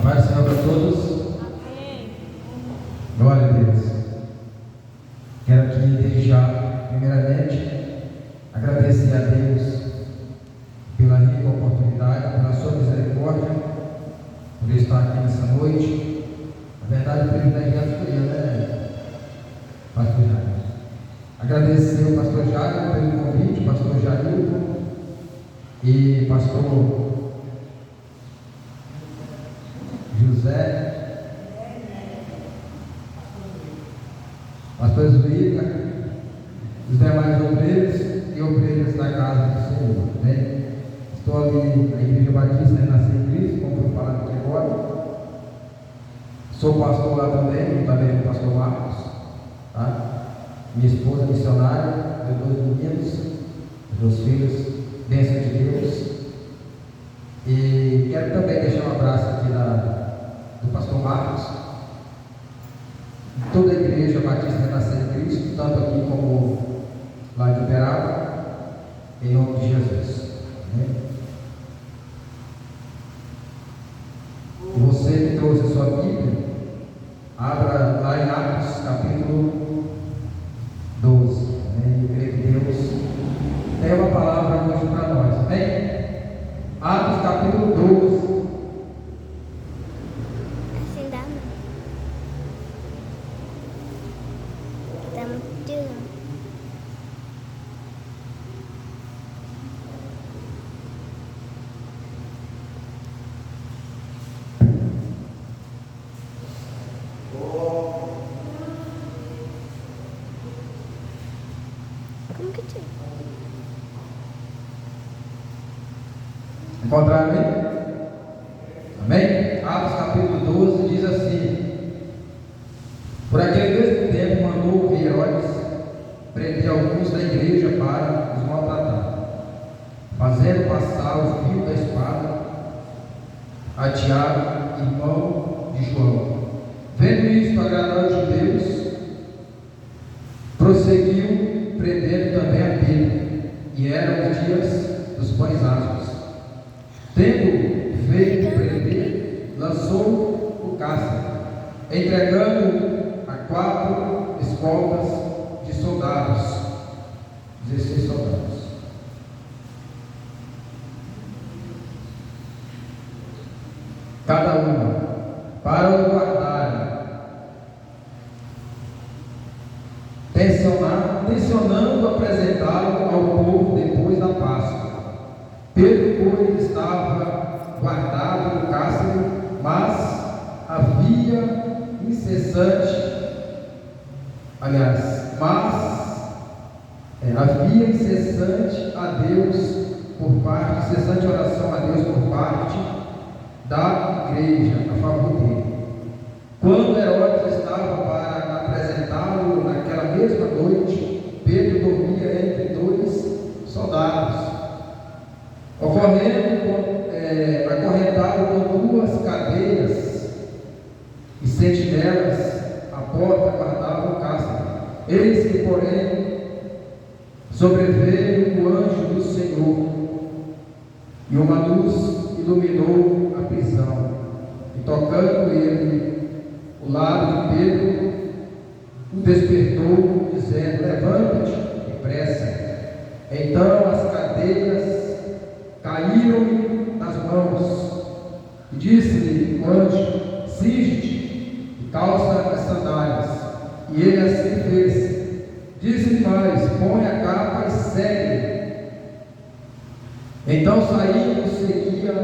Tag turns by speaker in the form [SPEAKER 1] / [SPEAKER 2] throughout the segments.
[SPEAKER 1] Paz do Senhor para todos.
[SPEAKER 2] Amém.
[SPEAKER 1] Glória a Deus. Quero aqui desde já, primeiramente, agradecer a Deus pela rica oportunidade, pela sua misericórdia, por estar aqui nessa noite. Na verdade, o privilegiado foi eu, né, pastor Jair? Agradecer ao pastor Jair pelo convite, pastor Jair e pastor José, pastor Zuíca, os demais obreiros e obreiras da casa do Senhor, né? Estou ali na Igreja Batista Renascer em Cristo, como foi falado aqui agora. Sou pastor lá também do pastor Marcos, tá? Minha esposa missionária, meus 2 meninos, meus 2 filhos, bênção de Deus. E quero também deixar um abraço aqui do pastor Marcos, toda a Igreja Batista Renascer em Cristo, tanto aqui como lá de Uberaba, em nome de Jesus. Amém? Você que trouxe a sua Bíblia, abra lá em Atos capítulo 12. Amém? Eu creio que Deus tem uma palavra hoje para nós. Amém? Atos capítulo 12.
[SPEAKER 2] Assim dá, não. Tá muito. Como que te...
[SPEAKER 1] Encontraram aí? Amém? Atos capítulo 12 diz assim: por aquele mesmo tempo mandou o rei Herodes prender alguns da igreja para os maltratar, fazendo passar o fio da espada a Tiago, irmão de João. Vendo isto agradar os judeus, prosseguiu prendendo também a Pedro, e eram os dias dos pães asmos. Tendo feito prender, lançou o cárcere, entregando a 4 escoltas de soldados, 16 soldados. Cada uma, para o guardarem, tensionando apresentá-lo ao povo depois da Páscoa. Pedro, pois, estava guardado no cárcere, mas havia incessante a Deus por parte, incessante oração a Deus por parte da igreja a favor dele. Quando Herodes estava para apresentá-lo naquela mesma noite, Pedro dormia entre 2 soldados. Acorrentado com 2 cadeias e sentinelas, a porta guardava o cárcere. Eis que, porém, sobreveio o anjo do Senhor, e uma luz iluminou a prisão, e tocando ele o lado de Pedro, o despertou, dizendo: levanta-te depressa. Então as cadeias caíram-lhe nas mãos, e disse-lhe o anjo: cinge-te e calça as sandálias. E ele assim fez. Disse-lhe mais: põe a capa e segue. Então saindo, seguia,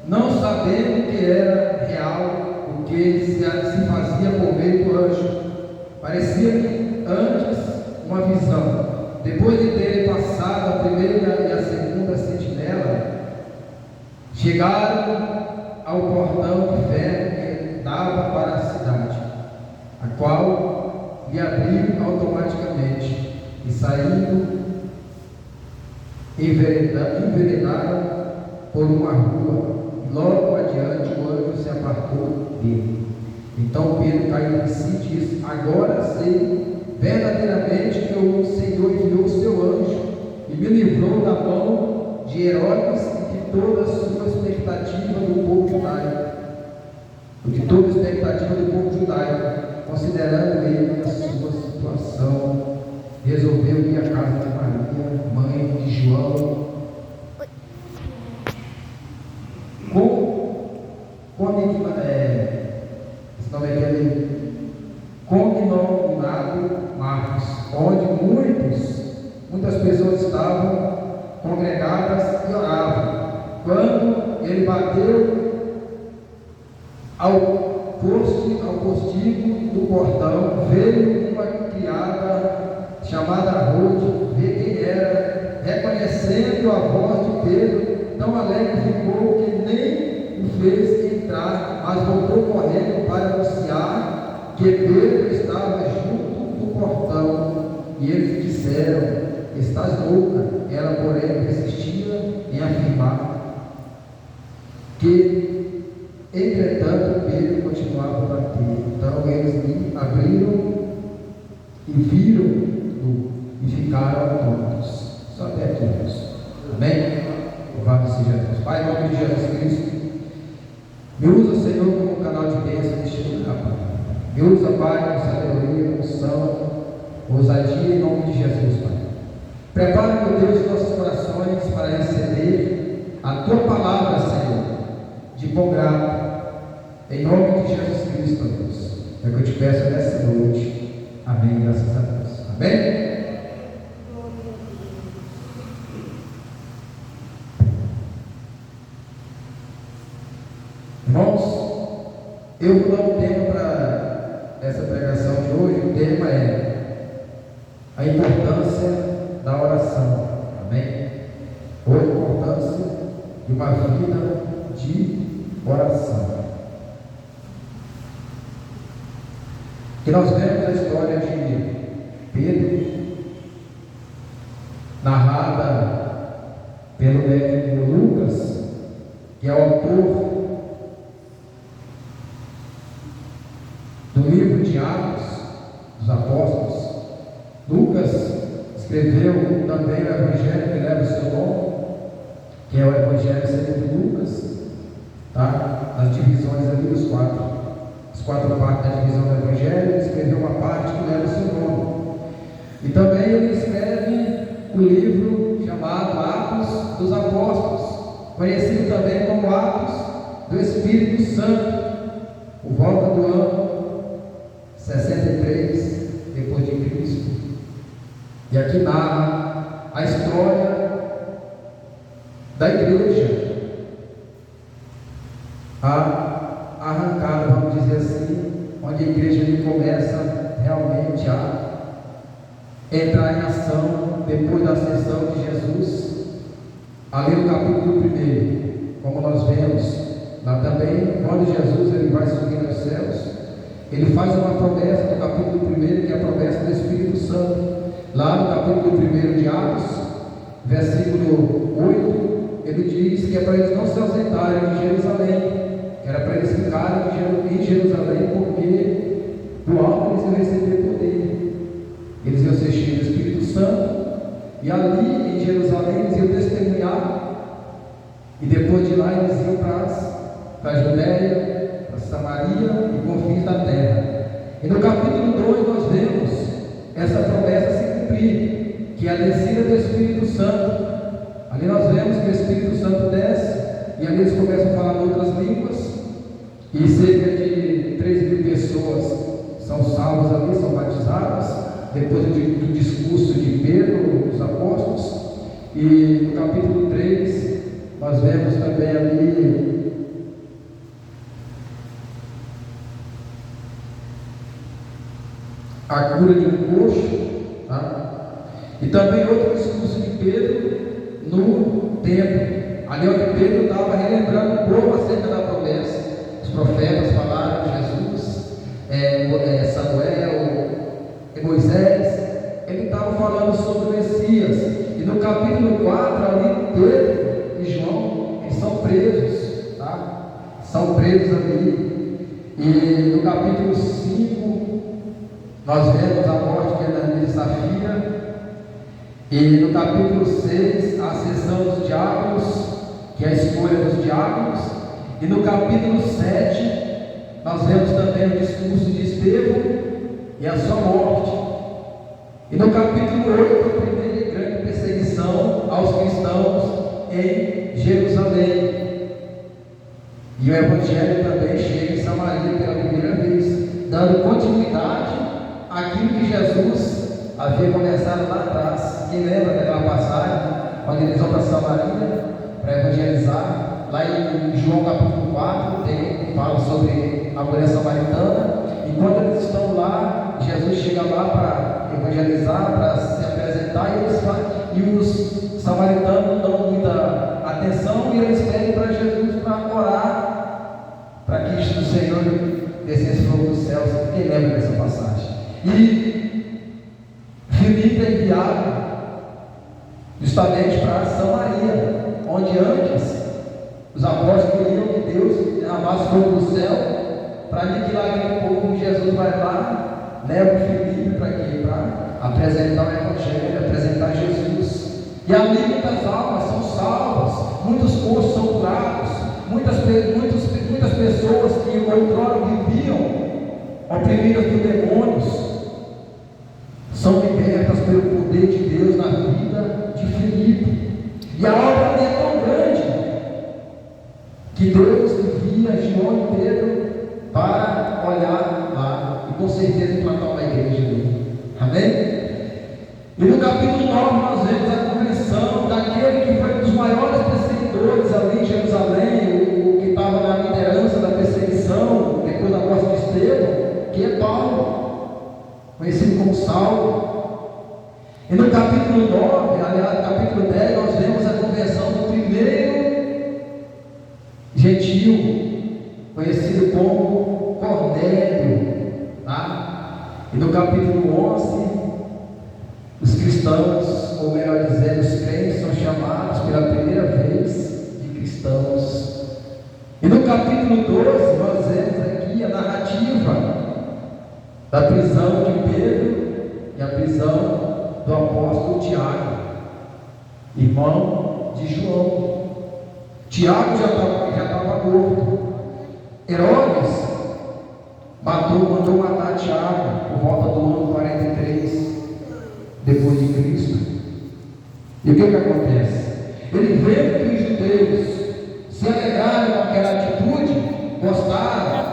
[SPEAKER 1] não sabendo que era real o que se fazia por meio do anjo. Parecia-lhe antes uma visão. Depois de terem passado a primeira e a segunda sentinela, chegaram ao portão de ferro que dava para a cidade, a qual lhe abriu automaticamente, e saindo, enveredaram por uma rua, e logo adiante o anjo se apartou dele. Então Pedro caiu em si e disse: agora sei verdadeiramente que o Senhor enviou o seu anjo e me livrou da mão de Herodes e de toda a sua expectativa do povo judaico. esse nome é aquele cognominado Marcos, onde muitas pessoas estavam congregadas e oravam. Quando ele bateu ao postigo do portão, veio uma criada chamada Rode ver quem era, reconhecendo a voz de Pedro, tão alegre ficou que nem o fez entrar, mas voltou correndo para anunciar que Pedro estava junto do portão. E eles disseram: estás louca. Ela, porém, persistia em afirmar que, entretanto, Pedro continuava a bater. Então eles lhe abriram e viram-no e ficaram atônitos. Só até aqui, Deus. Amém? Louvado seja Deus. Pai, em nome de Jesus Cristo, me usa, Senhor, como canal de bênção neste lugar, Pai. Me usa, Pai, com sabedoria, unção, ousadia, em nome de Jesus, Pai. Prepara, meu Deus, nossos corações para receber a Tua palavra, Senhor, de bom grado, em nome de Jesus Cristo, Deus. É o que eu te peço nessa noite. Amém, graças a Deus. Amém? Irmãos, eu vou dar um tema para essa pregação de hoje. O tema é a importância da oração. Amém? Ou a importância de uma vida de oração. Que nós vemos a história de Pedro, narrada pelo médico Lucas, que é o autor do livro de Atos dos Apóstolos. Lucas escreveu também o Evangelho que leva o seu nome, que é o Evangelho segundo Lucas, tá? As divisões ali, as quatro partes da divisão do Evangelho, ele escreveu uma parte que leva o seu nome. E também ele escreve o livro chamado Atos dos Apóstolos, conhecido também como Atos do Espírito Santo, por volta do ano 63 depois de Cristo. E aqui narra a história da igreja, a arrancada, vamos dizer assim, onde a igreja começa realmente a entrar em ação depois da ascensão de Jesus. Ali no capítulo 1, como nós vemos lá também, quando Jesus ele vai subir aos céus, ele faz uma promessa no capítulo 1, que é a promessa do Espírito Santo. Lá no capítulo 1 de Atos, versículo 8, ele diz que é para eles não se ausentarem de Jerusalém, que era para eles ficarem em Jerusalém, porque do alto eles iam receber poder, eles iam ser cheios do Espírito Santo, e ali em Jerusalém eles iam testemunhar, e depois de lá eles iam para a Judéia, para Samaria e confins da terra. E no capítulo 2 nós vemos essa promessa se cumprir, que é a descida do Espírito Santo. Ali nós vemos que o Espírito Santo desce, e ali eles começam a falar em outras línguas, e cerca de 3.000 pessoas são salvas ali, são batizadas, depois do discurso de Pedro, dos apóstolos. E no capítulo 3 nós vemos também ali a cura de um coxo, tá? E também outro discurso de Pedro no templo, ali onde Pedro estava relembrando o povo acerca da promessa. Os profetas falaram de Jesus, Samuel, Moisés, ele estava falando sobre o Messias. E no capítulo 4 ali, Pedro e João, eles são presos, tá? São presos ali. E no capítulo 5 nós vemos a morte de Ananias e Safira. E no capítulo 6, a ascensão dos diáconos, que é a escolha dos diáconos. E no capítulo 7, nós vemos também o discurso de Estevão e a sua morte. E no capítulo 8, a primeira e grande perseguição aos cristãos em Jerusalém. E o Evangelho também chega em Samaria pela primeira vez, dando continuidade àquilo que Jesus havia começado lá atrás. Quem lembra daquela passagem, quando eles vão para Samaria para evangelizar? Lá em João capítulo 4, fala sobre a mulher samaritana. E quando eles estão lá, Jesus chega lá para evangelizar, para se apresentar, e os samaritanos não dão muita atenção, e eles pedem para Jesus para orar, para que o Senhor descesse fogo dos céus. Quem lembra dessa passagem? E Filipe é enviado justamente para Samaria, onde antes os apóstolos queriam que Deus derramasse fogo do céu para aniquilar aquele povo. Jesus vai lá, leva o Filipe para quê? Para apresentar o Evangelho, apresentar Jesus. E ali muitas almas são salvas, muitos poços são curados, muitas pessoas que outrora viviam oprimidas por demônios são libertas pelo poder de Deus na vida de Filipe. E a obra ali é tão grande que Deus envia João e Pedro para olhar lá e com certeza implantar uma igreja ali. Amém? E no capítulo 9 nós vemos a conversão daquele que foi um dos maiores perseguidores ali em Jerusalém, o que estava na liderança da perseguição depois da morte de Estevão, que é Paulo, conhecido como Saulo. E no capítulo 9, aliás, no capítulo 10, nós vemos a conversão do primeiro gentil, conhecido como Cornélio, tá? E no capítulo 11, os cristãos, ou melhor dizendo, os crentes são chamados pela primeira vez de cristãos. E no capítulo 12, nós vemos aqui a narrativa da prisão de Pedro e a prisão do apóstolo Tiago, irmão de João. Tiago já estava morto. Herodes mandou matar Tiago por volta do ano 43 depois de Cristo. E o que acontece? Ele vê que os judeus se alegraram com aquela atitude, gostaram,